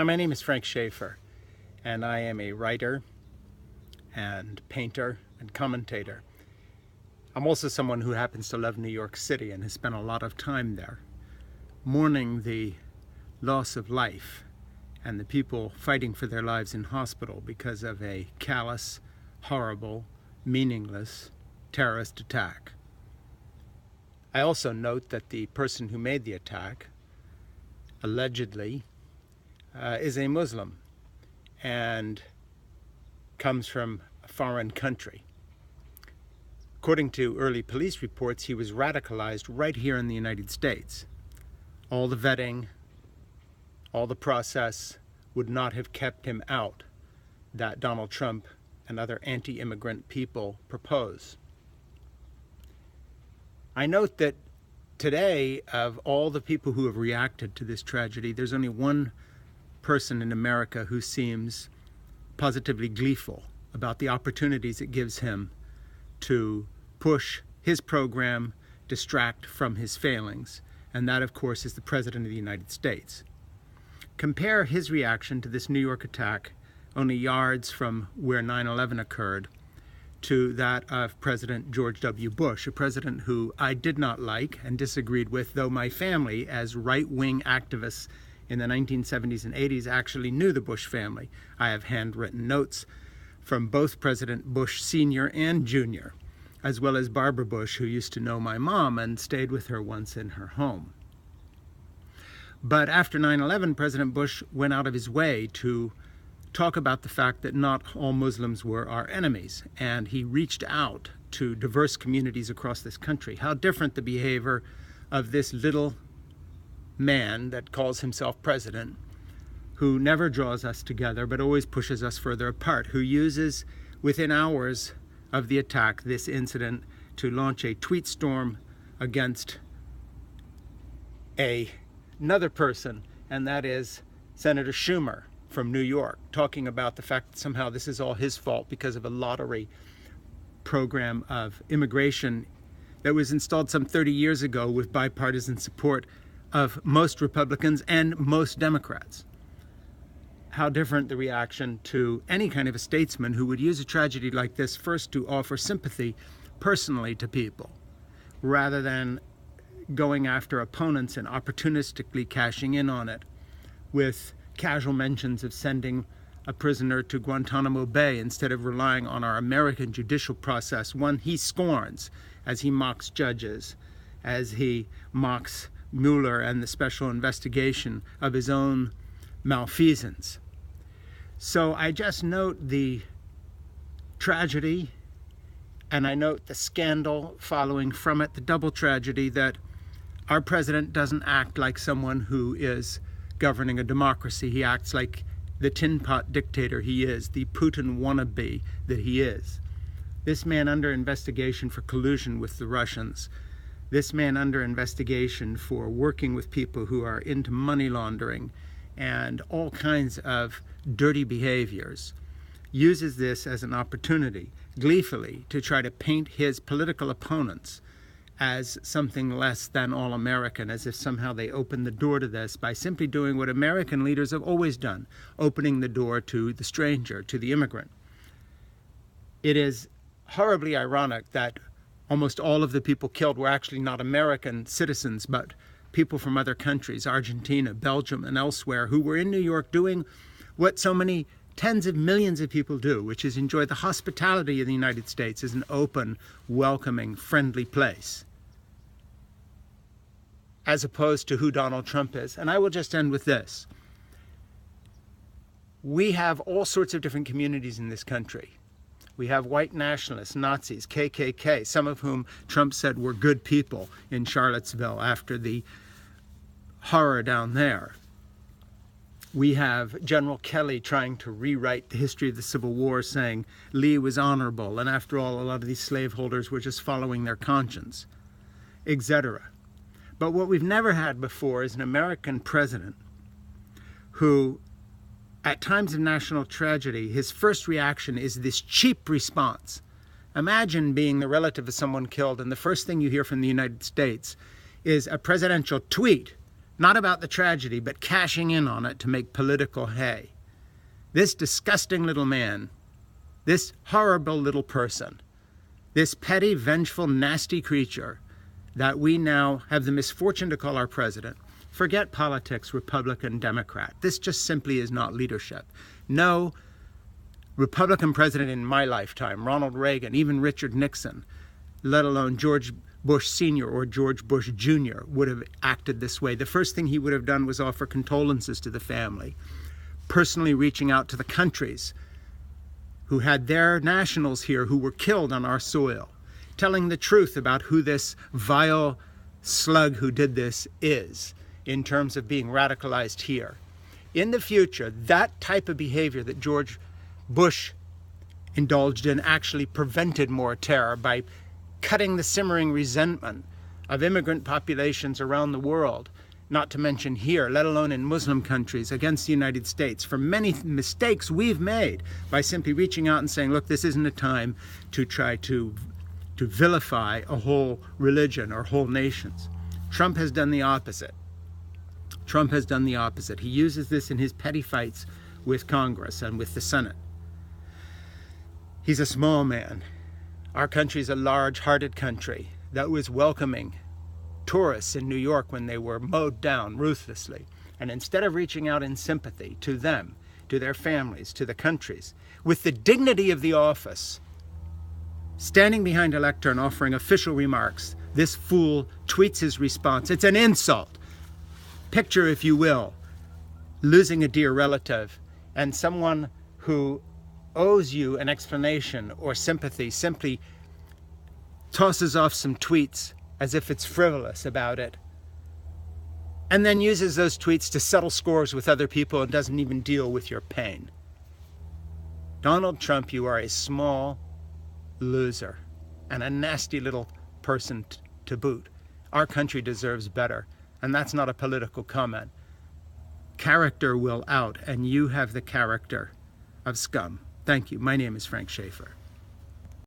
My name is Frank Schaefer, and I am a writer and painter and commentator. I'm also someone who happens to love New York City and has spent a lot of time there, mourning the loss of life and the people fighting for their lives in hospital because of a callous, horrible, meaningless terrorist attack. I also note that the person who made the attack, allegedly, is a Muslim and comes from a foreign country. According to early police reports, he was radicalized right here in the United States. All the vetting, all the process would not have kept him out that Donald Trump and other anti-immigrant people propose. I note that today, of all the people who have reacted to this tragedy, there's only one person in America who seems positively gleeful about the opportunities it gives him to push his program, distract from his failings, and that, of course, is the President of the United States. Compare his reaction to this New York attack only yards from where 9/11 occurred to that of President George W. Bush, a president who I did not like and disagreed with, though my family, as right-wing activists in the 1970s and 80s, actually knew the Bush family. I have handwritten notes from both President Bush Sr. and Jr., as well as Barbara Bush, who used to know my mom and stayed with her once in her home. But after 9/11, President Bush went out of his way to talk about the fact that not all Muslims were our enemies, and he reached out to diverse communities across this country. How different the behavior of this little man that calls himself president, who never draws us together but always pushes us further apart, who uses, within hours of the attack, this incident to launch a tweet storm against another person, and that is Senator Schumer from New York, talking about the fact that somehow this is all his fault because of a lottery program of immigration that was installed some 30 years ago with bipartisan support of most Republicans and most Democrats. How different the reaction to any kind of a statesman who would use a tragedy like this first to offer sympathy personally to people, rather than going after opponents and opportunistically cashing in on it with casual mentions of sending a prisoner to Guantanamo Bay instead of relying on our American judicial process, one he scorns as he mocks judges, as he mocks Mueller and the special investigation of his own malfeasance. So I just note the tragedy, and I note the scandal following from it, the double tragedy that our president doesn't act like someone who is governing a democracy. He acts like the tin pot dictator he is, the Putin wannabe that he is. This man under investigation for collusion with the Russians, this man under investigation for working with people who are into money laundering and all kinds of dirty behaviors, uses this as an opportunity, gleefully, to try to paint his political opponents as something less than all-American, as if somehow they opened the door to this by simply doing what American leaders have always done, opening the door to the stranger, to the immigrant. It is horribly ironic that almost all of the people killed were actually not American citizens, but people from other countries, Argentina, Belgium, and elsewhere, who were in New York doing what so many tens of millions of people do, which is enjoy the hospitality of the United States as an open, welcoming, friendly place, as opposed to who Donald Trump is. And I will just end with this. We have all sorts of different communities in this country. We have white nationalists, Nazis, KKK, some of whom Trump said were good people in Charlottesville after the horror down there. We have General Kelly trying to rewrite the history of the Civil War, saying Lee was honorable, and after all, a lot of these slaveholders were just following their conscience, etc. But what we've never had before is an American president who, at times of national tragedy, his first reaction is this cheap response. Imagine being the relative of someone killed, and the first thing you hear from the United States is a presidential tweet Not about the tragedy, but cashing in on it to make political hay. This disgusting little man, this horrible little person, this petty, vengeful, nasty creature that we now have the misfortune to call our president. Forget politics, Republican, Democrat. This just simply is not leadership. No Republican president in my lifetime, Ronald Reagan, even Richard Nixon, let alone George Bush Sr. or George Bush Jr. would have acted this way. The first thing he would have done was offer condolences to the family, personally reaching out to the countries who had their nationals here who were killed on our soil, telling the truth about who this vile slug who did this is in terms of being radicalized here. In the future, that type of behavior that George Bush indulged in actually prevented more terror by cutting the simmering resentment of immigrant populations around the world, not to mention here, let alone in Muslim countries, against the United States, for many mistakes we've made by simply reaching out and saying, look, this isn't a time to try to vilify a whole religion or whole nations. Trump has done the opposite. Trump has done the opposite. He uses this in his petty fights with Congress and with the Senate. He's a small man. Our country's a large-hearted country that was welcoming tourists in New York when they were mowed down ruthlessly. And instead of reaching out in sympathy to them, to their families, to the countries, with the dignity of the office, standing behind a lectern offering official remarks, this fool tweets his response. It's an insult. Picture, if you will, losing a dear relative and someone who owes you an explanation or sympathy simply tosses off some tweets as if it's frivolous about it, and then uses those tweets to settle scores with other people and doesn't even deal with your pain. Donald Trump, you are a small loser and a nasty little person to boot. Our country deserves better, and that's not a political comment. Character will out, and you have the character of scum. Thank you. My name is Frank Schaefer.